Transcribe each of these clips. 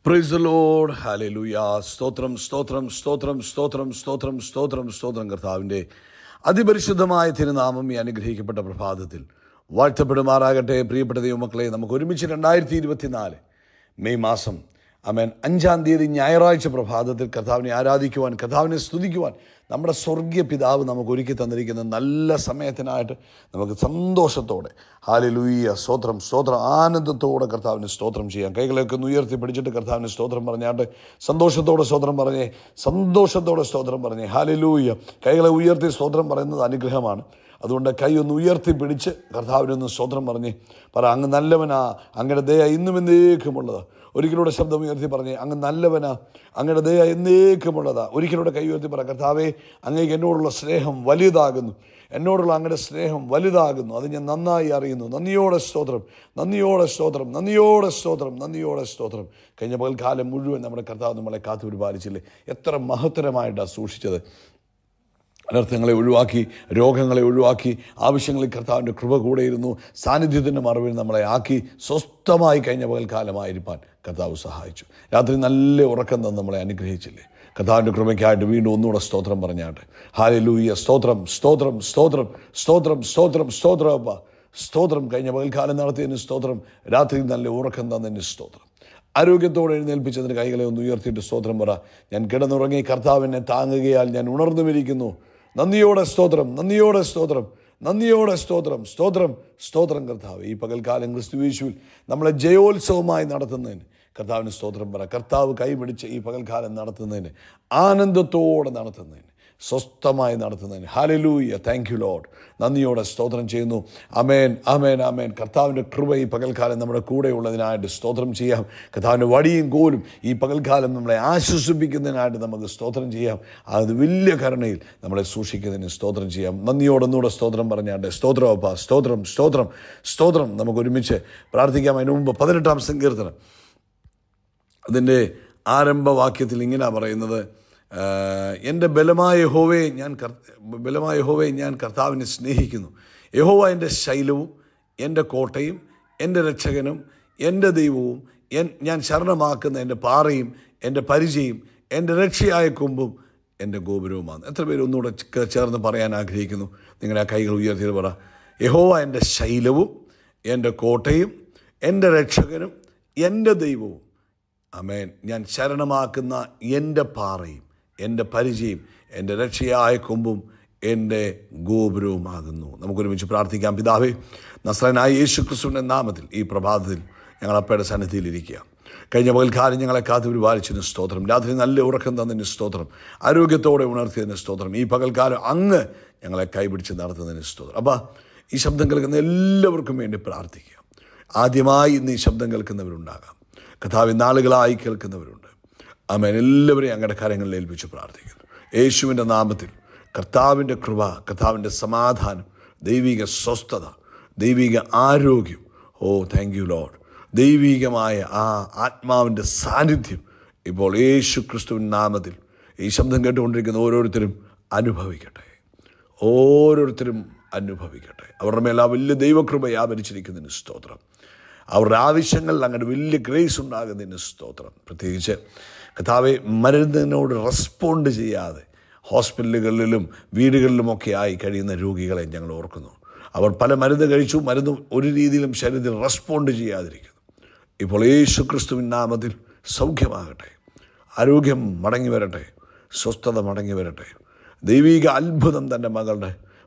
Praise the Lord. Hallelujah. സ്തോത്രം സ്തോത്രം സ്തോത്രം സ്തോത്രം സ്തോത്രം സ്തോത്രം സ്തോത്രം. കർത്താവിൻ്റെ അതിപരിശുദ്ധമായ തിരുനാമം ഈ അനുഗ്രഹിക്കപ്പെട്ട പ്രഭാതത്തിൽ വാഴ്ത്തപ്പെടുമാറാകട്ടെ. പ്രിയപ്പെട്ട ദൈവമക്കളെ, നമുക്ക് ഒരുമിച്ച് 2024 മെയ് മാസം 5-ാം തീയതി ഞായറാഴ്ച പ്രഭാതത്തിൽ കർത്താവിനെ ആരാധിക്കുവാൻ, കർത്താവിനെ സ്തുതിക്കുവാൻ നമ്മുടെ സ്വർഗീയ പിതാവ് നമുക്ക് ഒരുക്കി തന്നിരിക്കുന്ന നല്ല സമയത്തിനായിട്ട് നമുക്ക് സന്തോഷത്തോടെ ഹല്ലേലൂയ സ്തോത്രം സ്തോത്രം ആനന്ദത്തോടെ കർത്താവിന് സ്തോത്രം ചെയ്യാം. കൈകളൊക്കെ ഒന്ന് ഉയർത്തി പിടിച്ചിട്ട് കർത്താവിന് സ്തോത്രം പറഞ്ഞാട്ട് സന്തോഷത്തോടെ സ്തോത്രം പറഞ്ഞേ, സന്തോഷത്തോടെ സ്തോത്രം പറഞ്ഞേ. ഹല്ലേലൂയ. കൈകളെ ഉയർത്തി സ്തോത്രം പറയുന്നത് അനുഗ്രഹമാണ്. അതുകൊണ്ട് കൈ ഒന്ന് ഉയർത്തി പിടിച്ച് കർത്താവിനൊന്ന് സ്തോത്രം പറഞ്ഞേ. പറ, അങ്ങ് നല്ലവനാ, അങ്ങയുടെ ദയ ഇന്നും എന്നേക്കുമുള്ളതാ. ഒരിക്കലൂടെ ശബ്ദം ഉയർത്തി പറഞ്ഞേ, അങ്ങ് നല്ലവനാ, അങ്ങയുടെ ദയ എന്നേക്കുമുള്ളതാ. ഒരിക്കലൂടെ കൈ ഉയർത്തി പറ, കർത്താവേ, അങ്ങേക്ക് എന്നോടുള്ള സ്നേഹം വലുതാകുന്നു, എന്നോടുള്ള അങ്ങയുടെ സ്നേഹം വലുതാകുന്നു. അത് ഞാൻ നന്നായി അറിയുന്നു. നന്ദിയോടെ സ്തോത്രം, നന്ദിയോടെ സ്തോത്രം, നന്ദിയോടെ സ്തോത്രം, നന്ദിയോടെ സ്തോത്രം. കഴിഞ്ഞ പകൽക്കാലം മുഴുവൻ നമ്മുടെ കർത്താവ് നമ്മളെ കാത്തു പരിപാലിച്ചില്ലേ. എത്ര മഹത്തരമായിട്ടാണ് സൂക്ഷിച്ചത്. അനർത്ഥങ്ങളെ ഒഴിവാക്കി, രോഗങ്ങളെ ഒഴിവാക്കി, ആവശ്യങ്ങളിൽ കർത്താവിൻ്റെ കൃപ കൂടെയിരുന്നു. സാന്നിധ്യത്തിൻ്റെ മറവിൽ നമ്മളെ ആക്കി സ്വസ്ഥമായി കഴിഞ്ഞ പകൽക്കാലമായിരിക്കാൻ കർത്താവ് സഹായിച്ചു. രാത്രി നല്ല ഉറക്കം തന്ന് നമ്മളെ അനുഗ്രഹിച്ചില്ലേ. കർത്താവിൻ്റെ കൃപയ്ക്കായിട്ട് വീണ്ടും ഒന്നുകൂടെ സ്തോത്രം പറഞ്ഞാട്ട്. ഹല്ലേലൂയ. സ്തോത്രം സ്തോത്രം സ്തോത്രം സ്തോത്രം സ്തോത്രം സ്തോത്രം അപ്പ സ്തോത്രം. കഴിഞ്ഞ പകൽക്കാലം നടത്തിയതിന് സ്തോത്രം. രാത്രി നല്ല ഉറക്കം തന്നതിന് സ്തോത്രം. ആരോഗ്യത്തോടെ എഴുന്നേൽപ്പിച്ചതിന് കൈകളെ ഒന്ന് ഉയർത്തിയിട്ട് സ്തോത്രം പറ. ഞാൻ കിടന്നുറങ്ങി, കർത്താവിനെ താങ്ങുകയാൽ ഞാൻ ഉണർന്നുമിരിക്കുന്നു. നന്ദിയോടെ സ്തോത്രം, നന്ദിയോടെ സ്തോത്രം, നന്ദിയോടെ സ്തോത്രം, സ്തോത്രം സ്തോത്രം. കർത്താവ് ഈ പകൽക്കാലം ക്രിസ്തുയേശുവിൽ നമ്മളെ ജയോത്സവമായി നടത്തുന്നതിന് കർത്താവിന് സ്തോത്രം പറ. കർത്താവ് കൈപിടിച്ച് ഈ പകൽക്കാലം നടത്തുന്നതിന്, ആനന്ദത്തോടെ നടത്തുന്നതിന്, സ്വസ്ഥമായി നടത്തുന്നതിന് ഹല്ലേലൂയ. Thank you Lord. നന്ദിയോടെ സ്തോത്രം ചെയ്യുന്നു. ആമേൻ, ആമേൻ, ആമേൻ. കർത്താവിൻ്റെ കൃപ ഈ പകൽക്കാലം നമ്മുടെ കൂടെ ഉള്ളതിനായിട്ട് സ്തോത്രം ചെയ്യാം. കർത്താവിൻ്റെ വടിയും കോലും ഈ പകൽക്കാലം നമ്മളെ ആശ്വസിപ്പിക്കുന്നതിനായിട്ട് നമുക്ക് സ്തോത്രം ചെയ്യാം. അത് വലിയ കരുണയിൽ നമ്മളെ സൂക്ഷിക്കുന്നതിന് സ്തോത്രം ചെയ്യാം. നന്ദിയോടൊന്നുകൂടെ സ്തോത്രം പറഞ്ഞാണ്ട് സ്തോത്രം അപ്പ, സ്തോത്രം സ്തോത്രം സ്തോത്രം. നമുക്ക് ഒരുമിച്ച് പ്രാർത്ഥിക്കാം. അതിനു മുമ്പ് 18-ാം സങ്കീർത്തനം അതിൻ്റെ ആരംഭവാക്യത്തിൽ ഇങ്ങനെ പറയുന്നത്, എൻ്റെ ബലമായ യഹോവയെ ഞാൻ കർത്താവിനെ സ്നേഹിക്കുന്നു. യഹോവ എൻ്റെ ശൈലവും എൻ്റെ കോട്ടയും എൻ്റെ രക്ഷകനും എൻ്റെ ദൈവവും ഞാൻ ശരണമാക്കുന്ന എൻ്റെ പാറയും എൻ്റെ പരിചയും എൻ്റെ രക്ഷയായ കൊമ്പും എൻ്റെ ഗോപുരവുമാണ്. എത്ര പേര് ഒന്നുകൂടെ ചേർന്ന് പറയാൻ ആഗ്രഹിക്കുന്നു? നിങ്ങളുടെ ആ കൈകൾ ഉയർത്തിയത് പറ. യഹോവ എൻ്റെ ശൈലവും എൻ്റെ കോട്ടയും എൻ്റെ രക്ഷകനും എൻ്റെ ദൈവവും, ആമേൻ, ഞാൻ ശരണമാക്കുന്ന എൻ്റെ പാറയും എൻ്റെ പരിചയം എൻ്റെ രക്ഷയായ കൊമ്പും എൻ്റെ ഗോപുരവുമാകുന്നു. നമുക്കൊരുമിച്ച് പ്രാർത്ഥിക്കാം. പിതാവേ, നസ്രായനായ യേശു ക്രിസ്തുവിൻ്റെ നാമത്തിൽ ഈ പ്രഭാതത്തിൽ ഞങ്ങൾ അപ്പയുടെ സന്നിധിയിലിരിക്കുക. കഴിഞ്ഞ പകൽക്കാലം ഞങ്ങളെ കാത്തു പരിപാലിച്ചതിന് സ്തോത്രം. രാത്രി നല്ല ഉറക്കം തന്നതിന് സ്തോത്രം. ആരോഗ്യത്തോടെ ഉണർത്തിയതിന് സ്തോത്രം. ഈ പകൽക്കാലം അങ്ങ് ഞങ്ങളെ കൈപിടിച്ച് നടത്തുന്നതിന് സ്തോത്രം. അപ്പോൾ ഈ ശബ്ദം കേൾക്കുന്ന എല്ലാവർക്കും വേണ്ടി പ്രാർത്ഥിക്കുക. ആദ്യമായി ഇന്ന് ഈ ശബ്ദം കേൾക്കുന്നവരുണ്ടാകാം, കർത്താവ് നാളുകളായി കേൾക്കുന്നവരുണ്ട്. ആമേൻ. എല്ലാവരെയും അങ്ങയുടെ കാര്യങ്ങളിൽ ഏൽപ്പിച്ച് പ്രാർത്ഥിക്കുന്നു. യേശുവിൻ്റെ നാമത്തിൽ കർത്താവിൻ്റെ കൃപ, കർത്താവിൻ്റെ സമാധാനം, ദൈവിക സ്വസ്ഥത, ദൈവിക ആരോഗ്യം, താങ്ക് യു ലോർഡ്, ദൈവികമായ ആ ആത്മാവിൻ്റെ സാന്നിധ്യം ഇപ്പോൾ യേശു ക്രിസ്തുവിൻ്റെ നാമത്തിൽ ഈ ശബ്ദം കേട്ടുകൊണ്ടിരിക്കുന്ന ഓരോരുത്തരും അനുഭവിക്കട്ടെ. ഓരോരുത്തരും അനുഭവിക്കട്ടെ. അവരുടെ മേൽ ആ വലിയ ദൈവകൃപ വ്യാപരിച്ചിരിക്കുന്നതിന് സ്തോത്രം. അവരുടെ ആവശ്യങ്ങളിൽ അങ്ങനെ വലിയ ഗ്രേസ് ഉണ്ടാകുന്നതിന് സ്തോത്രം. പ്രത്യേകിച്ച് കർത്താവെ, മരുന്നിനോട് റെസ്പോണ്ട് ചെയ്യാതെ ഹോസ്പിറ്റലുകളിലും വീടുകളിലുമൊക്കെ ആയി കഴിയുന്ന രോഗികളെ ഞങ്ങൾ ഓർക്കുന്നു. അവർ പല മരുന്ന് കഴിച്ചു, മരുന്ന് ഒരു രീതിയിലും ശരീരത്തിൽ റെസ്പോണ്ട് ചെയ്യാതിരിക്കുന്നു. ഇപ്പോൾ യേശു ക്രിസ്തുവിൻ നാമത്തിൽ സൗഖ്യമാകട്ടെ, ആരോഗ്യം മടങ്ങി വരട്ടെ, സ്വസ്ഥത മടങ്ങി വരട്ടെ. ദൈവിക അത്ഭുതം തൻ്റെ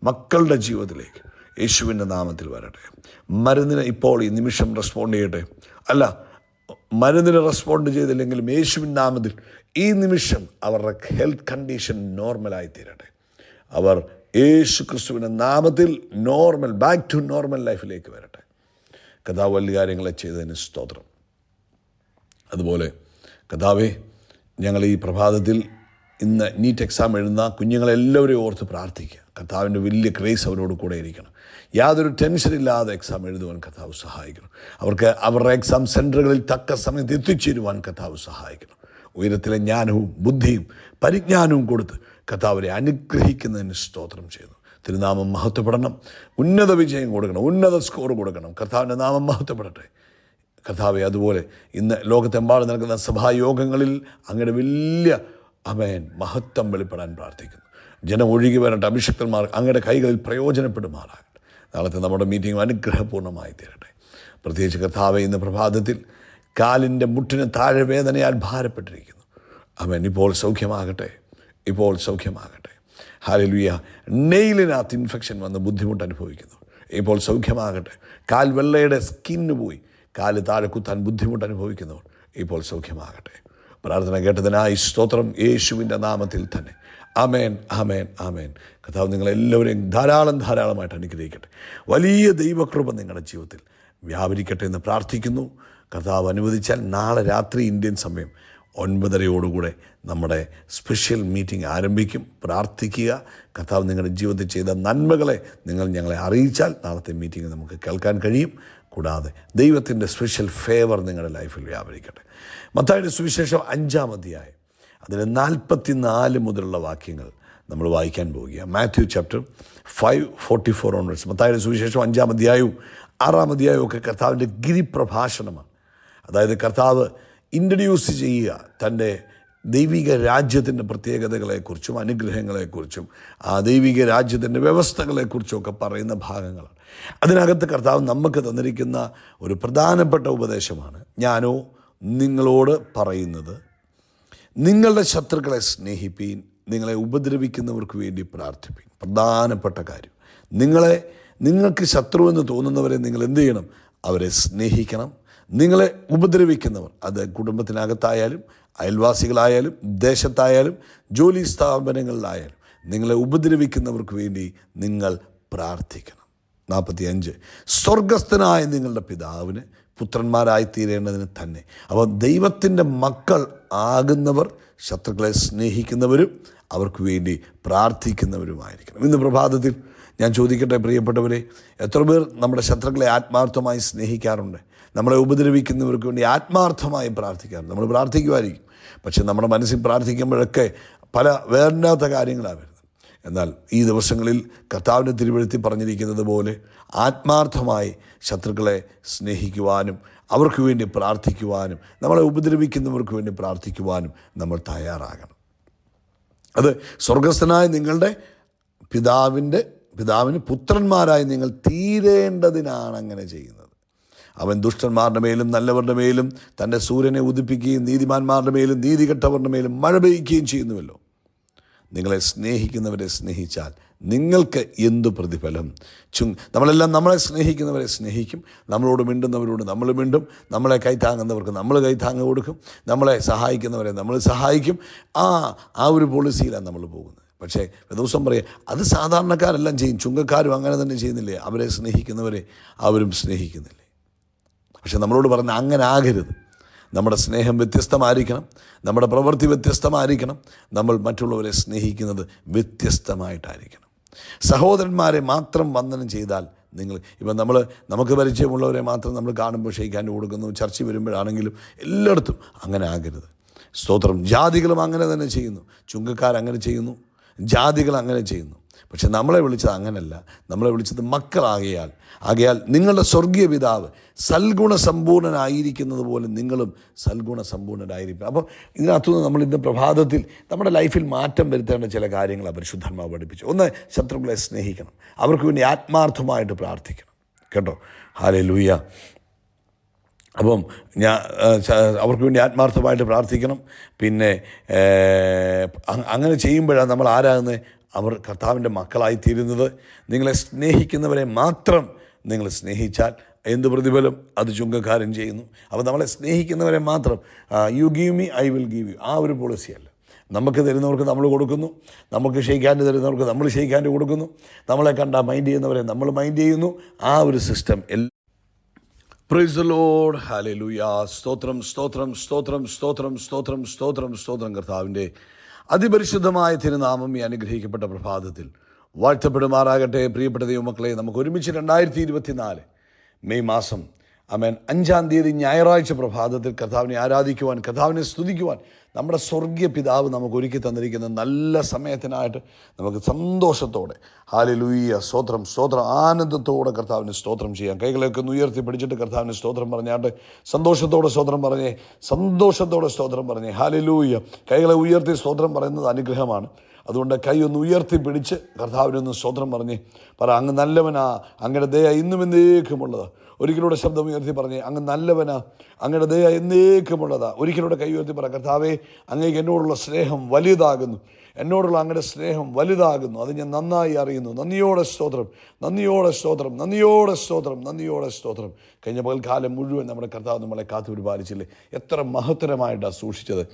മക്കളുടെ ജീവിതത്തിലേക്ക് യേശുവിൻ്റെ നാമത്തിൽ വരട്ടെ. മരുന്നിന് ഇപ്പോൾ ഈ നിമിഷം റെസ്പോണ്ട് ചെയ്യട്ടെ. അല്ല, മരുന്നിന് റെസ്പോണ്ട് ചെയ്തില്ലെങ്കിലും യേശുവിൻ്റെ നാമത്തിൽ ഈ നിമിഷം അവരുടെ ഹെൽത്ത് കണ്ടീഷൻ നോർമലായി തീരട്ടെ. അവർ യേശു ക്രിസ്തുവിൻ്റെ നാമത്തിൽ ബാക്ക് ടു നോർമൽ ലൈഫിലേക്ക് വരട്ടെ. കർത്താവ് വലിയ കാര്യങ്ങളെ ചെയ്തതിന് സ്തോത്രം. അതുപോലെ കർത്താവേ, ഞങ്ങൾ ഈ പ്രഭാതത്തിൽ ഇന്ന് നീറ്റ് എക്സാം എഴുതുന്ന കുഞ്ഞുങ്ങളെല്ലാവരെയും ഓർത്ത് പ്രാർത്ഥിക്കുക. കർത്താവിൻ്റെ വലിയ ഗ്രേസ് അവരോട് കൂടെ ഇരിക്കണം. യാതൊരു ടെൻഷനില്ലാതെ എക്സാം എഴുതുവാൻ കർത്താവ് സഹായിക്കണം. അവർക്ക് അവരുടെ എക്സാം സെൻറ്ററുകളിൽ തക്ക സമയത്ത് എത്തിച്ചേരുവാൻ കർത്താവ് സഹായിക്കണം. ഉയരത്തിലെ ജ്ഞാനവും ബുദ്ധിയും പരിജ്ഞാനവും കൊടുത്ത് കർത്താവരെ അനുഗ്രഹിക്കുന്നതിന് സ്തോത്രം ചെയ്യുന്നു. തിരുനാമം മഹത്വപ്പെടണം. ഉന്നത വിജയം കൊടുക്കണം, ഉന്നത സ്കോർ കൊടുക്കണം. കർത്താവിൻ്റെ നാമം മഹത്വപ്പെടട്ടെ. കർത്താവെ, അതുപോലെ ഇന്ന് ലോകത്തെമ്പാടും നടക്കുന്ന സഭായോഗങ്ങളിൽ അങ്ങയുടെ വലിയ മഹത്വം വെളിപ്പെടാൻ പ്രാർത്ഥിക്കുന്നു. ജനം ഒഴുകി വരട്ടെ, അഭിഷിക്തന്മാർ അങ്ങയുടെ കൈകളിൽ പ്രയോജനപ്പെടുമാറാകട്ടെ. നാളത്തെ നമ്മുടെ മീറ്റിംഗ് അനുഗ്രഹപൂർണ്ണമായി തീരട്ടെ. പ്രത്യേകിച്ച് കർത്താവെ, ഇന്ന് പ്രഭാതത്തിൽ കാലിൻ്റെ മുട്ടിന് താഴെ വേദനയാൽ ഭാരപ്പെട്ടിരിക്കുന്നു. ഇപ്പോൾ സൗഖ്യമാകട്ടെ, ഇപ്പോൾ സൗഖ്യമാകട്ടെ. ഹല്ലേലൂയ. നെയിലിനകത്ത് ഇൻഫെക്ഷൻ വന്ന് ബുദ്ധിമുട്ട് അനുഭവിക്കുന്നു. ഇപ്പോൾ സൗഖ്യമാകട്ടെ. കാൽ വെള്ളയുടെ സ്കിന്ന് പോയി കാല് താഴെ കുത്താൻ ബുദ്ധിമുട്ട് അനുഭവിക്കുന്നവർ ഇപ്പോൾ സൗഖ്യമാകട്ടെ. പ്രാർത്ഥന കേട്ടതിനായി സ്തോത്രം, യേശുവിൻ്റെ നാമത്തിൽ തന്നെ. ആമേൻ, ആമേൻ, ആമേൻ. കർത്താവ് നിങ്ങളെല്ലാവരെയും ധാരാളമായിട്ട് അനുഗ്രഹിക്കട്ടെ. വലിയ ദൈവകൃപ നിങ്ങളുടെ ജീവിതത്തിൽ വ്യാപരിക്കട്ടെ എന്ന് പ്രാർത്ഥിക്കുന്നു. കർത്താവ് അനുവദിച്ചാൽ നാളെ രാത്രി ഇന്ത്യൻ സമയം 9:30 നമ്മുടെ സ്പെഷ്യൽ മീറ്റിംഗ് ആരംഭിക്കും. പ്രാർത്ഥിക്കുക. കർത്താവ് നിങ്ങളുടെ ജീവിതത്തിൽ ചെയ്ത നന്മകളെ നിങ്ങൾ ഞങ്ങളെ അറിയിച്ചാൽ നാളത്തെ മീറ്റിംഗ് നമുക്ക് കേൾക്കാൻ കഴിയും. കൂടാതെ ദൈവത്തിൻ്റെ സ്പെഷ്യൽ ഫേവർ നിങ്ങളുടെ ലൈഫിൽ വ്യാപരിക്കട്ടെ. മത്തായിയുടെ സുവിശേഷം 5-ാം അധ്യായം അതിൽ 44 മുതലുള്ള വാക്യങ്ങൾ നമ്മൾ വായിക്കാൻ പോവുകയാണ്. Matthew chapter 5:44 onwards. മത്തായിയുടെ സുവിശേഷം 5-ാം അധ്യായവും 6-ാം അധ്യായവും ഒക്കെ കർത്താവിൻ്റെ ഗിരിപ്രഭാഷണമാണ്. അതായത് കർത്താവ് ഇൻട്രൊഡ്യൂസ് ചെയ്യുക തൻ്റെ ദൈവിക രാജ്യത്തിൻ്റെ പ്രത്യേകതകളെക്കുറിച്ചും അനുഗ്രഹങ്ങളെക്കുറിച്ചും ആ ദൈവിക രാജ്യത്തിൻ്റെ വ്യവസ്ഥകളെക്കുറിച്ചും ഒക്കെ പറയുന്ന ഭാഗങ്ങളാണ്. അതിനകത്ത് കർത്താവ് നമുക്ക് തന്നിരിക്കുന്ന ഒരു പ്രധാനപ്പെട്ട ഉപദേശമാണ്, ഞാനോ നിങ്ങളോട് പറയുന്നത്, നിങ്ങളുടെ ശത്രുക്കളെ സ്നേഹിപ്പീൻ, നിങ്ങളെ ഉപദ്രവിക്കുന്നവർക്ക് വേണ്ടി പ്രാർത്ഥിപ്പീൻ. പ്രധാനപ്പെട്ട കാര്യം, നിങ്ങൾക്ക് ശത്രുവെന്ന് തോന്നുന്നവരെ നിങ്ങൾ എന്ത് ചെയ്യണം? അവരെ സ്നേഹിക്കണം. നിങ്ങളെ ഉപദ്രവിക്കുന്നവർ, അത് കുടുംബത്തിനകത്തായാലും അയൽവാസികളായാലും ദേശത്തായാലും ജോലി സ്ഥാപനങ്ങളിലായാലും, നിങ്ങളെ ഉപദ്രവിക്കുന്നവർക്ക് വേണ്ടി നിങ്ങൾ പ്രാർത്ഥിക്കണം. 45 സ്വർഗസ്ഥനായ നിങ്ങളുടെ പിതാവിന് പുത്രന്മാരായി തീരേണ്ടതിന് തന്നെ. അപ്പോൾ ദൈവത്തിൻ്റെ മക്കൾ ആകുന്നവർ ശത്രുക്കളെ സ്നേഹിക്കുന്നവരും അവർക്ക് വേണ്ടി പ്രാർത്ഥിക്കുന്നവരുമായിരിക്കണം. ഇന്ന് പ്രഭാതത്തിൽ ഞാൻ ചോദിക്കട്ടെ പ്രിയപ്പെട്ടവരെ, എത്ര പേർ നമ്മുടെ ശത്രുക്കളെ ആത്മാർത്ഥമായി സ്നേഹിക്കാറുണ്ട്? നമ്മളെ ഉപദ്രവിക്കുന്നവർക്ക് വേണ്ടി ആത്മാർത്ഥമായി പ്രാർത്ഥിക്കാറുണ്ട്. നമ്മൾ പ്രാർത്ഥിക്കുമായിരിക്കും, പക്ഷെ നമ്മുടെ മനസ്സിൽ പ്രാർത്ഥിക്കുമ്പോഴൊക്കെ പല വേണ്ടാത്ത കാര്യങ്ങളാണ് വരുന്നത്. എന്നാൽ ഈ ദിവസങ്ങളിൽ കർത്താവിൻ്റെ തിരുവെഴുത്തിൽ പറഞ്ഞിരിക്കുന്നത് പോലെ ആത്മാർത്ഥമായി ശത്രുക്കളെ സ്നേഹിക്കുവാനും അവർക്ക് വേണ്ടി പ്രാർത്ഥിക്കുവാനും നമ്മളെ ഉപദ്രവിക്കുന്നവർക്ക് വേണ്ടി പ്രാർത്ഥിക്കുവാനും നമ്മൾ തയ്യാറാകണം. അത് സ്വർഗസ്ഥനായ നിങ്ങളുടെ പിതാവിന് പുത്രന്മാരായി നിങ്ങൾ തീരേണ്ടതിനാണ് അങ്ങനെ ചെയ്യുന്നത്. അവൻ ദുഷ്ടന്മാരുടെ മേലും നല്ലവരുടെ മേലും തൻ്റെ സൂര്യനെ ഉദിപ്പിക്കുകയും നീതിമാന്മാരുടെ മേലും നീതികെട്ടവരുടെ മേലും മഴ പെയ്യുകയും ചെയ്യുന്നുവല്ലോ. നിങ്ങളെ സ്നേഹിക്കുന്നവരെ സ്നേഹിച്ചാൽ നിങ്ങൾക്ക് എന്തു പ്രതിഫലം? നമ്മളെല്ലാം നമ്മളെ സ്നേഹിക്കുന്നവരെ സ്നേഹിക്കും, നമ്മളോട് മിണ്ടുന്നവരോട് നമ്മൾ മിണ്ടും, നമ്മളെ കൈത്താങ്ങുന്നവർക്ക് നമ്മൾ കൈത്താങ്ങ് കൊടുക്കും, നമ്മളെ സഹായിക്കുന്നവരെ നമ്മൾ സഹായിക്കും. ആ ഒരു പോളിസിയിലാണ് നമ്മൾ പോകുന്നത്. പക്ഷേ ദിവസം പറയുക, അത് സാധാരണക്കാരെല്ലാം ചെയ്യും, ചുങ്കക്കാരും അങ്ങനെ തന്നെ ചെയ്യുന്നില്ലേ? അവരെ സ്നേഹിക്കുന്നവരെ അവരും സ്നേഹിക്കുന്നില്ലേ? പക്ഷെ നമ്മളോട് പറഞ്ഞ അങ്ങനെ ആകരുത്. നമ്മുടെ സ്നേഹം വ്യത്യസ്തമായിരിക്കണം, നമ്മുടെ പ്രവൃത്തി വ്യത്യസ്തമായിരിക്കണം, നമ്മൾ മറ്റുള്ളവരെ സ്നേഹിക്കുന്നത് വ്യത്യസ്തമായിട്ടായിരിക്കണം. സഹോദരന്മാരെ മാത്രം വന്ദനം ചെയ്താൽ ഇപ്പം നമുക്ക് പരിചയമുള്ളവരെ മാത്രം നമ്മൾ കാണുമ്പോൾ ക്ഷയിക്കാൻ കൊടുക്കുന്നു, ചർച്ച വരുമ്പോഴാണെങ്കിലും എല്ലായിടത്തും അങ്ങനെ ആകരുത്. സ്തോത്രം. ജാതികളും അങ്ങനെ തന്നെ ചെയ്യുന്നു, ചുങ്കക്കാരങ്ങനെ ചെയ്യുന്നു, ജാതികൾ അങ്ങനെ ചെയ്യുന്നു. പക്ഷെ നമ്മളെ വിളിച്ചത് അങ്ങനല്ല, നമ്മളെ വിളിച്ചത് മക്കളാകയാൽ നിങ്ങളുടെ സ്വർഗീയ പിതാവ് സൽഗുണസമ്പൂർണനായിരിക്കുന്നത് പോലെ നിങ്ങളും സൽഗുണസമ്പൂർണരായിരിക്കും. അപ്പം ഇതിനകത്തുനിന്ന് നമ്മൾ ഇന്ന് പ്രഭാതത്തിൽ നമ്മുടെ ലൈഫിൽ മാറ്റം വരുത്തേണ്ട ചില കാര്യങ്ങൾ പരിശുദ്ധാത്മാവ് പഠിപ്പിച്ചു. ഒന്ന്, ശത്രുക്കളെ സ്നേഹിക്കണം, അവർക്ക് വേണ്ടി ആത്മാർത്ഥമായിട്ട് പ്രാർത്ഥിക്കണം. കേട്ടോ? ഹല്ലേലൂയ. അപ്പം അവർക്ക് വേണ്ടി ആത്മാർത്ഥമായിട്ട് പ്രാർത്ഥിക്കണം. പിന്നെ അങ്ങനെ ചെയ്യുമ്പോഴാണ് നമ്മൾ ആരാകുന്നത്? അവർ കർത്താവിൻ്റെ മക്കളായിത്തീരുന്നത്. നിങ്ങളെ സ്നേഹിക്കുന്നവരെ മാത്രം നിങ്ങൾ സ്നേഹിച്ചാൽ എന്ത് പ്രതിഫലം? അത് ചുങ്കക്കാരൻ ചെയ്യുന്നു. അപ്പോൾ നമ്മളെ സ്നേഹിക്കുന്നവരെ മാത്രം, you give me I will give you, ആ ഒരു പോളിസിയല്ല. നമുക്ക് തരുന്നവർക്ക് നമ്മൾ കൊടുക്കുന്നു, നമുക്ക് ഷെയ്ക്കാൻ്റെ തരുന്നവർക്ക് നമ്മൾ ഷെയ്ക്കാൻ്റെ കൊടുക്കുന്നു, നമ്മളെ കണ്ട മൈൻഡ് ചെയ്യുന്നവരെ നമ്മൾ മൈൻഡ് ചെയ്യുന്നു. ആ ഒരു system praise the Lord. Hallelujah. സ്തോത്രം, സ്തോത്രം, സ്തോത്രം, സ്തോത്രം, സ്തോത്രം, സ്തോത്രം, സ്തോത്രം. കർത്താവിൻ്റെ അതിപരിശുദ്ധമായ തിരുനാമം ഈ അനുഗ്രഹിക്കപ്പെട്ട പ്രഭാതത്തിൽ വാഴ്ത്തപ്പെടുമാറാകട്ടെ. പ്രിയപ്പെട്ട ദൈവമക്കളെ, നമുക്ക് ഒരുമിച്ച് 2024 മെയ് മാസം ആമേൻ. 5-ാം തീയതി ഞായറാഴ്ച പ്രഭാതത്തിൽ കർത്താവിനെ ആരാധിക്കുവാൻ, കർത്താവിനെ സ്തുതിക്കുവാൻ നമ്മുടെ സ്വർഗീയ പിതാവ് നമുക്ക് ഒരുക്കി തന്നിരിക്കുന്ന നല്ല സമയത്തിനായിട്ട് നമുക്ക് സന്തോഷത്തോടെ ഹല്ലേലൂയ, സ്തോത്രം സ്തോത്രം, ആനന്ദത്തോടെ കർത്താവിന് സ്തോത്രം ചെയ്യാം. കൈകളൊക്കെ ഒന്ന് ഉയർത്തി പിടിച്ചിട്ട് കർത്താവിന് സ്തോത്രം പറഞ്ഞാട്ട് സന്തോഷത്തോടെ സ്തോത്രം പറഞ്ഞേ, സന്തോഷത്തോടെ സ്തോത്രം പറഞ്ഞേ. ഹല്ലേലൂയ. കൈകളെ ഉയർത്തി സ്തോത്രം പറയുന്നത് അനുഗ്രഹമാണ്. അതുകൊണ്ട് കൈ ഒന്ന് ഉയർത്തി പിടിച്ച് കർത്താവിനൊന്ന് സ്തോത്രം പറഞ്ഞേ. പറ, അങ്ങ് നല്ലവനാ, അങ്ങയുടെ ദയ ഇന്നും എന്നേക്കുമുള്ളത്. ഒരിക്കലൂടെ ശബ്ദം ഉയർത്തി പറഞ്ഞേ, അങ്ങ് നല്ലവനാ, അങ്ങയുടെ ദയ എന്നേക്കുമുള്ളതാ. ഒരിക്കലൂടെ കൈ ഉയർത്തി പറ, കർത്താവേ, അങ്ങേക്ക് എന്നോടുള്ള സ്നേഹം വലുതാകുന്നു, എന്നോടുള്ള അങ്ങയുടെ സ്നേഹം വലുതാകുന്നു. അത് ഞാൻ നന്നായി അറിയുന്നു. നന്ദിയോടെ സ്തോത്രം, നന്ദിയോടെ സ്തോത്രം, നന്ദിയോടെ സ്തോത്രം, നന്ദിയോടെ സ്തോത്രം. കഴിഞ്ഞ പകൽക്കാലം മുഴുവൻ നമ്മുടെ കർത്താവ് നമ്മളെ കാത്തു പരിപാലിച്ചില്ലേ? എത്ര മഹത്തരമായിട്ടാണ് സൂക്ഷിച്ചത്.